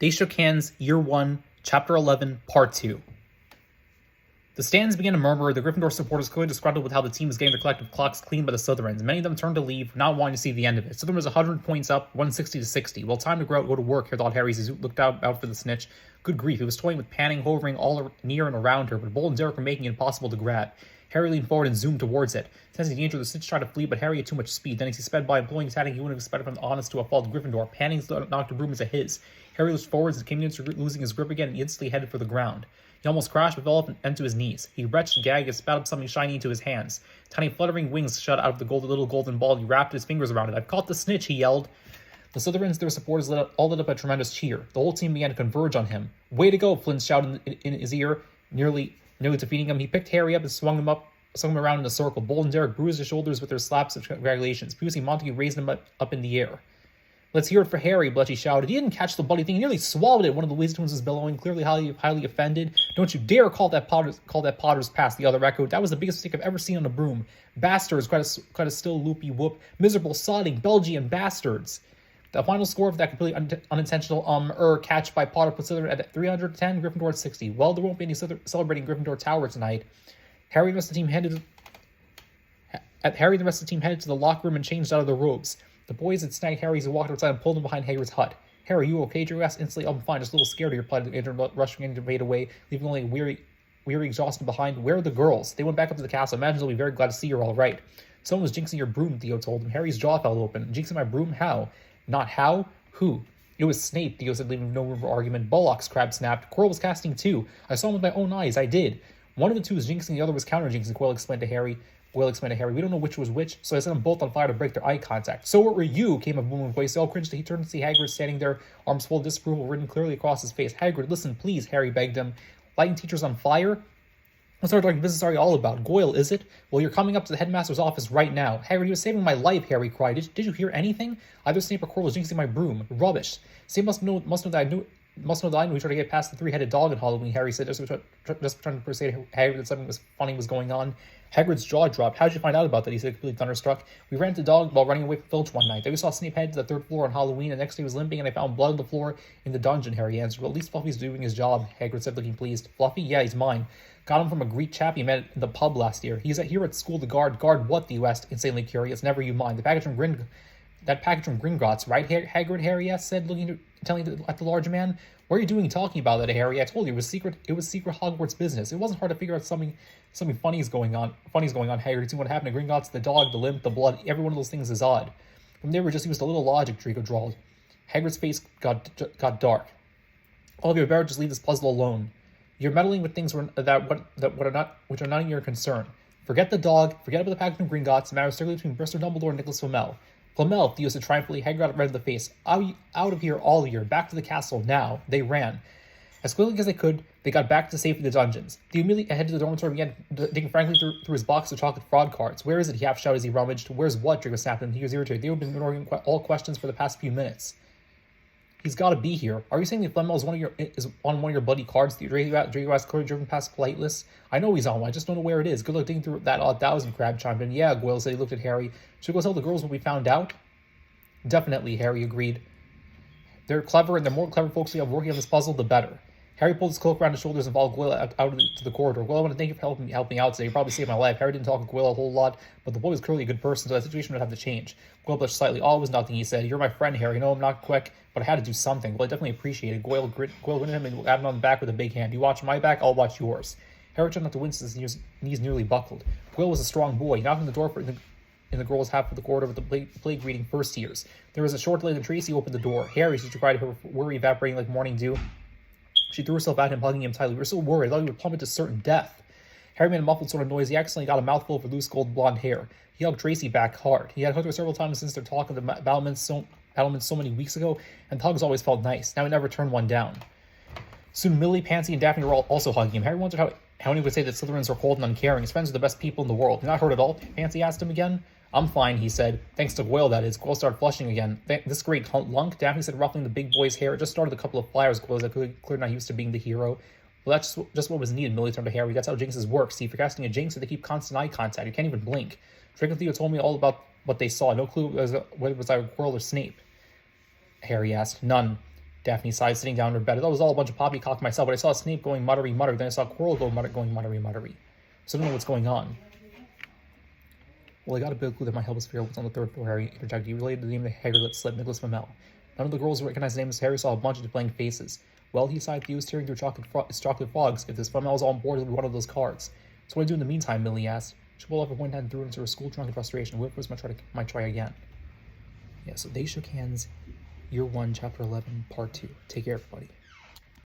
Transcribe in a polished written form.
They Shook Hands, Year 1, Chapter 11, Part 2. The stands began to murmur. The Gryffindor supporters clearly disgruntled with how the team was getting their collective clocks cleaned by the Slytherins. Many of them turned to leave, not wanting to see the end of it. Slytherin was 100 points up, 160 to 60. Well, time to go to work, here thought Harry as he looked out for the snitch. Good grief, he was toying with Panning, hovering all near and around her, but Bold and Derek were making it impossible to grab. Harry leaned forward and zoomed towards it. Sensing danger, the snitch tried to flee, but Harry had too much speed. Then as he sped by, employing his tactic he wouldn't have expected from the honest to a fault Gryffindor. Panning knocked a broom into his. Harry lurched forwards and came near to losing his grip again and instantly headed for the ground. He almost crashed but fell off and to his knees. He retched, gagged, and spat up something shiny into his hands. Tiny fluttering wings shot out of the little golden ball. He wrapped his fingers around it. "I've caught the snitch," he yelled. The Slytherins, their supporters, all lit up a tremendous cheer. The whole team began to converge on him. "Way to go!" Flynn shouted in his ear, nearly defeating him. He picked Harry up and swung him around in a circle. Bold and Derek bruised his shoulders with their slaps of congratulations. Pusey and Montague raised him up in the air. "Let's hear it for Harry," Bletchley shouted. "He didn't catch the bloody thing. He nearly swallowed it." One of the Weasley twins was bellowing, clearly highly offended. "Don't you dare call that Potter's pass," the other echoed. "That was the biggest mistake I've ever seen on a broom. Bastards," cried a still loopy whoop. "Miserable, sodding, Belgian bastards." The final score of that completely unintentional catch by Potter put Slytherin at 310, Gryffindor at 60. Well, there won't be any celebrating Gryffindor Tower tonight. Harry and the rest of the team headed to the locker room and changed out of their robes. The boys had snagged Harry as he walked outside and pulled him behind Hagrid's hut. "Harry, you okay?" Drew asked instantly. "I'm fine, just a little scared," he replied, rushing in to fade away, leaving only weary exhaustion behind. "Where are the girls?" "They went back up to the castle. Imagine they'll be very glad to see you're all right." "Someone was jinxing your broom," Theo told him. Harry's jaw fell open. "Jinxing my broom? How?" "Not how? Who?" "It was Snape," Theo said, leaving no room for argument. "Bollocks," Crabbe snapped. "Quirrell was casting too. I saw him with my own eyes. I did." "One of the two was jinxing, the other was counter-jinxing," Quirrell explained to Harry. "We don't know which was which, so I set them both on fire to break their eye contact." "So what were you?" came a booming voice. They all cringed. He turned to see Hagrid standing there, arms full of disapproval written clearly across his face. "Hagrid, listen, please," Harry begged him. "Lighting teachers on fire? What sort of business are you all about? Goyle, is it? Well, you're coming up to the headmaster's office right now." "Hagrid, he was saving my life," Harry cried. Did you hear anything? Either Snape or Quirrell was jinxing my broom." "Rubbish. Snape must know that I knew he tried to get past the three-headed dog on Halloween," Harry said, just trying to persuade Hagrid that something funny was going on. Hagrid's jaw dropped. "How'd you find out about that?" he said, completely thunderstruck. "We ran to the dog while running away from Filch one night. Then we saw Snape head to the third floor on Halloween, and the next day he was limping, and I found blood on the floor in the dungeon," Harry answered. "Well, at least Fluffy's doing his job," Hagrid said, looking pleased. "Fluffy? Yeah, he's mine. Got him from a Greek chap he met in the pub last year. He's here at school to guard." "Guard what?" Theo asked, insanely curious. "Never you mind. That package from Gringotts, right, Hagrid?" Harry asked, telling at the large man. "What are you doing talking about that, Harry? I told you it was secret Hogwarts business. It wasn't hard to figure out something funny is going on, Hagrid. See what happened to Gringotts, the dog, the limp, the blood. Every one of those things is odd." "From there we just used a little logic," Draco drawled. Hagrid's face got dark. "All of you better just leave this puzzle alone. You're meddling with things which are not your concern. Forget the dog, forget about the package from Gringotts. The matter is strictly between Bristol Dumbledore and Nicholas Flamel." "Flamel," Theo said triumphantly. Hagrid got red in the face. Out of here, all of you. Back to the castle, now." They ran. As quickly as they could, they got back to safety the dungeons. Theo immediately headed to the dormitory and began digging frankly through his box of chocolate fraud cards. "Where is it?" he half shouted as he rummaged. "Where's what?" Draco snapped him. He was irritated. Theo had been ignoring all questions for the past few minutes. "He's got to be here. Are you saying that Flamel is on one of your bloody cards?" Draco asked, clearly driven past politeness. "I know he's on one. I just don't know where it is. Good luck digging through that odd thousand," Crabbe chimed in. "Yeah," Goyle said. He looked at Harry. "Should we go tell the girls what we found out?" "Definitely," Harry agreed. "They're clever, and the more clever folks we have working on this puzzle, the better." Harry pulled his cloak around his shoulders and followed Goyle out to the corridor. "Goyle, I want to thank you for helping out today. You probably saved my life." Harry didn't talk with Goyle a whole lot, but the boy was clearly a good person, so that situation would have to change. Goyle blushed slightly. "Oh, it was nothing," he said. "You're my friend, Harry. No, I'm not quick, but I had to do something." "Well, I definitely appreciate it." Goyle grinned at him and patted him on the back with a big hand. "You watch my back, I'll watch yours." Harry tried not to wince as his knees nearly buckled. Goyle was a strong boy. He knocked on the door in the girls' half of the corridor with the plague reading first years. There was a short delay, and Tracy opened the door. "Harry," she cried, her worry evaporating like morning dew. She threw herself at him, hugging him tightly. "We were so worried. I thought you would plummet to certain death." Harry made a muffled sort of noise. He accidentally got a mouthful of her loose gold blonde hair. He hugged Tracy back hard. He had hugged her several times since their talk of the battlements so many weeks ago, and hugs always felt nice. Now he never turned one down. Soon Millie, Pansy, and Daphne were also hugging him. Harry wondered how anyone would say that Slytherins were cold and uncaring. His friends are the best people in the world. "You're not hurt at all?" Pansy asked him again. "I'm fine," he said. "Thanks to Goyle, that is." Goyle started flushing again. "This great lunk," Daphne said, ruffling the big boy's hair. It just started a couple of flyers. Goyle was clearly not used to being the hero. "Well, that's just what was needed," Millie turned to Harry. "That's how jinxes work. See, for casting a jinx, they keep constant eye contact. You can't even blink." Draco and Theo told me all about what they saw. No clue whether it was either Quirrell or Snape. Harry asked. "None." Daphne sighed, sitting down in her bed. I thought it was all a bunch of poppycock myself, but I saw Snape going muttery muttery. Then I saw Quirrell going muttery muttery. So I don't know what's going on. Well, I got a bit of clue that my helpless figure was on the third floor, Harry interjected. He related the name of the Hagrid let slip, Nicholas Flamel. None of the girls who recognized the name as Harry saw a bunch of blank faces. Well, he sighed, he was tearing through chocolate fogs. If this Flamel was on board, it would be one of those cards. So what do I do in the meantime? Millie asked. She pulled off her one hand and threw it into her school trunk in frustration. Whoever might try again. Yeah, so they shook hands. Year 1, Chapter 11, Part 2. Take care, everybody.